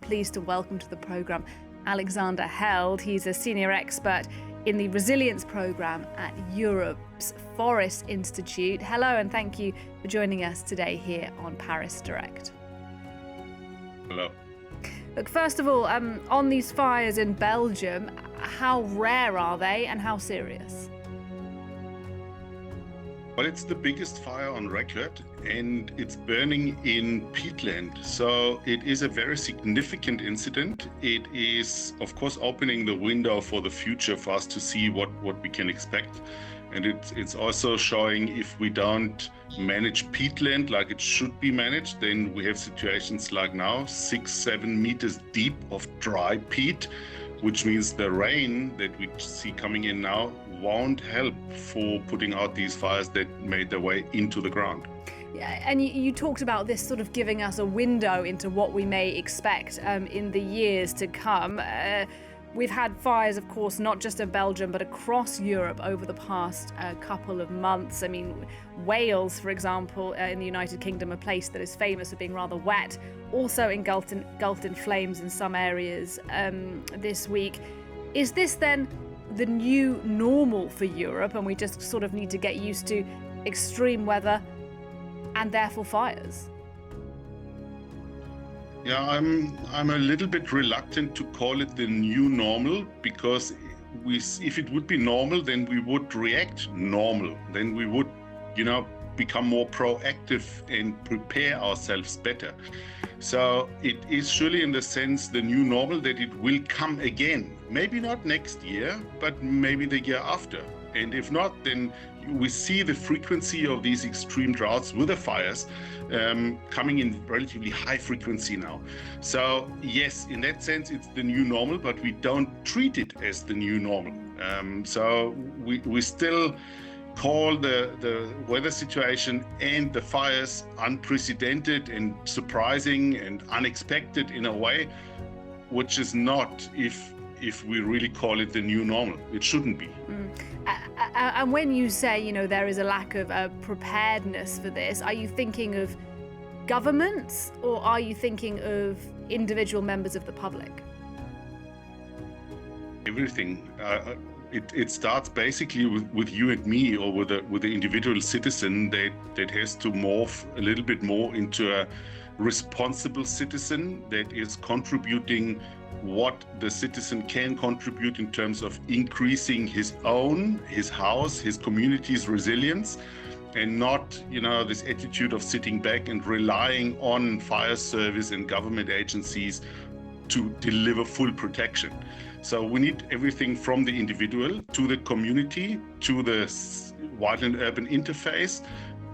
Pleased to welcome to the programme Alexander Held. He's a senior expert in the resilience programme at Europe's Forest Institute. Hello, and thank you for joining us today here on Paris Direct. Hello. Look, first of all, on these fires in Belgium, how rare are they and how serious? Well, it's the biggest fire on record and it's burning in peatland. So it is a very significant incident. It is, of course, opening the window for the future for us to see what we can expect. And it's also showing if we don't manage peatland like it should be managed, then we have situations like now, 6-7 meters deep of dry peat, which means the rain that we see coming in now won't help for putting out these fires that made their way into the ground. Yeah, and you talked about this sort of giving us a window into what we may expect in the years to come. We've had fires, of course, not just in Belgium, but across Europe over the past couple of months. I mean, Wales, for example, in the United Kingdom, a place that is famous for being rather wet, also engulfed in flames in some areas this week. Is this then the new normal for Europe, and we just sort of need to get used to extreme weather and therefore fires? Yeah, I'm a little bit reluctant to call it the new normal, because if it would be normal, then we would react normal. Then we would, become more proactive and prepare ourselves better. So it is surely in the sense the new normal that it will come again. Maybe not next year, but maybe the year after. And if not, then we see the frequency of these extreme droughts with the fires coming in relatively high frequency now. So yes, in that sense, it's the new normal, but we don't treat it as the new normal. So we still call the weather situation and the fires unprecedented and surprising and unexpected in a way, which is not if we really call it the new normal. It shouldn't be. And when you say, there is a lack of preparedness for this, are you thinking of governments or are you thinking of individual members of the public? Everything. It starts basically with you and me, or with the individual citizen that has to morph a little bit more into a responsible citizen that is contributing what the citizen can contribute in terms of increasing his house, his community's resilience, and not, this attitude of sitting back and relying on fire service and government agencies to deliver full protection. So we need everything from the individual to the community, to the wildland urban interface,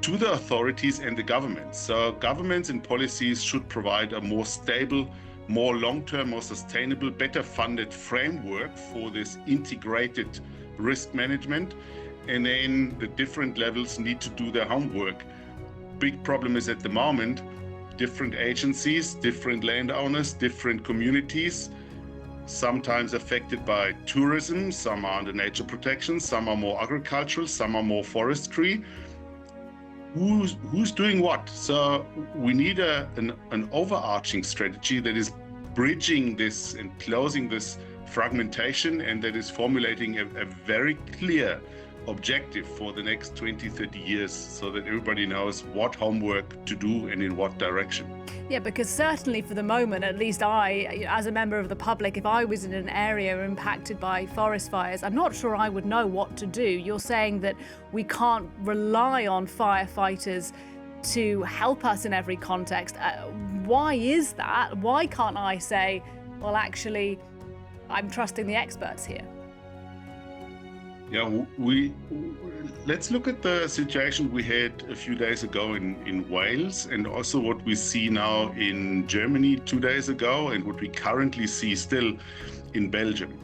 to the authorities and the governments. So governments and policies should provide a more stable, more long-term, more sustainable, better funded framework for this integrated risk management. And then the different levels need to do their homework. Big problem is at the moment, different agencies, different landowners, different communities, sometimes affected by tourism, some are under nature protection, some are more agricultural, some are more forestry. Who's doing what? So we need an overarching strategy that is bridging this and closing this fragmentation, and that is formulating a very clear objective for the next 20, 30 years, so that everybody knows what homework to do and in what direction. Yeah, because certainly for the moment, at least I, as a member of the public, if I was in an area impacted by forest fires, I'm not sure I would know what to do. You're saying that we can't rely on firefighters to help us in every context. Why is that? Why can't I say, well, actually, I'm trusting the experts here? Yeah, let's look at the situation we had a few days ago in Wales, and also what we see now in Germany 2 days ago, and what we currently see still in Belgium.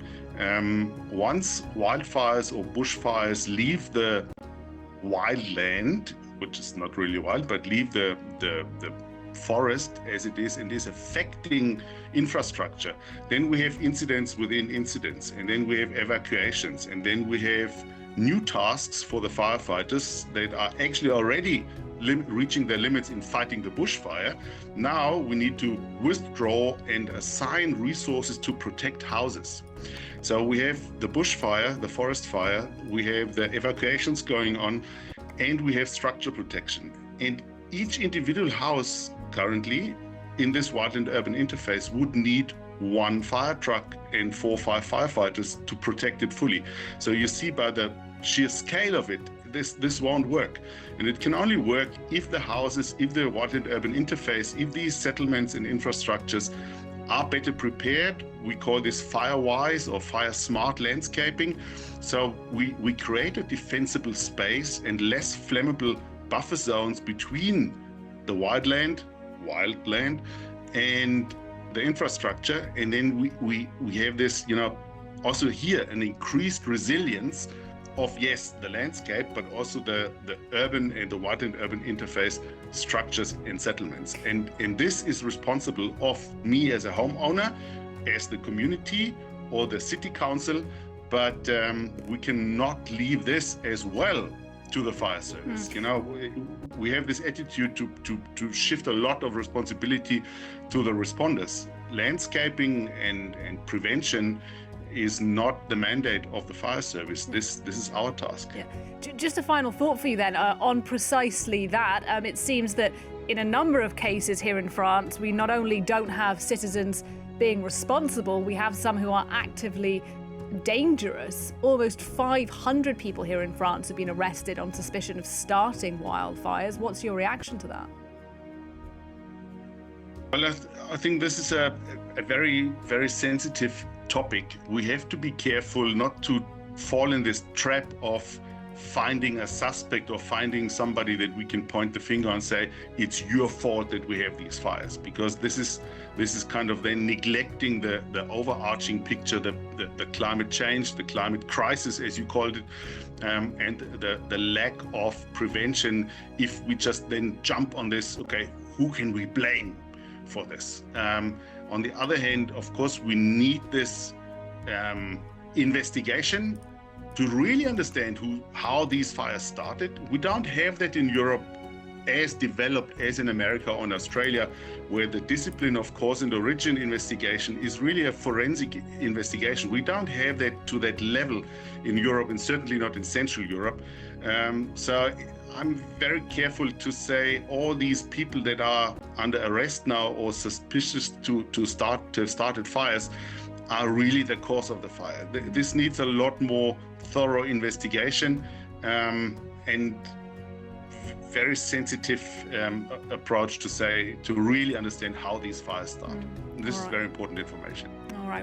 Once wildfires or bushfires leave the wildland, which is not really wild, but leave the forest as it is and is affecting infrastructure, then we have incidents within incidents, and then we have evacuations, and then we have new tasks for the firefighters that are actually already reaching their limits in fighting the bushfire. Now we need to withdraw and assign resources to protect houses. So we have the bushfire, the forest fire, we have the evacuations going on, and we have structure protection. And each individual house currently in this wildland-urban interface would need 1 fire truck and 4 or 5 firefighters to protect it fully. So you see by the sheer scale of it, this won't work. And it can only work if the houses, if the wildland-urban interface, if these settlements and infrastructures are better prepared. We call this fire-wise or fire-smart landscaping. So we create a defensible space and less flammable buffer zones between the wildland, and the infrastructure. And then we have this, also here an increased resilience of, yes, the landscape, but also the urban and the wildland-urban interface structures and settlements. And this is responsible of me as a homeowner, as the community or the city council, but we cannot leave this as well to the fire service. We have this attitude to shift a lot of responsibility to the responders. Landscaping and prevention is not the mandate of the fire service. This is our task. Yeah. Just a final thought for you then on precisely that. It seems that in a number of cases here in France, we not only don't have citizens being responsible, we have some who are actively dangerous. Almost 500 people here in France have been arrested on suspicion of starting wildfires. What's your reaction to that? Well, I think this is a very, very sensitive topic. We have to be careful not to fall in this trap of finding a suspect or finding somebody that we can point the finger and say, it's your fault that we have these fires, because this is kind of then neglecting the overarching picture, the climate change, the climate crisis, as you called it, and the lack of prevention. If we just then jump on this, okay, who can we blame for this? On the other hand, of course, we need this investigation to really understand how these fires started. We don't have that in Europe as developed as in America or in Australia, where the discipline of cause and origin investigation is really a forensic investigation. We don't have that to that level in Europe, and certainly not in Central Europe. So I'm very careful to say all these people that are under arrest now or suspicious to have started fires are really the cause of the fire. This needs a lot more thorough investigation and very sensitive approach to really understand how these fires start. This is very important information. All right.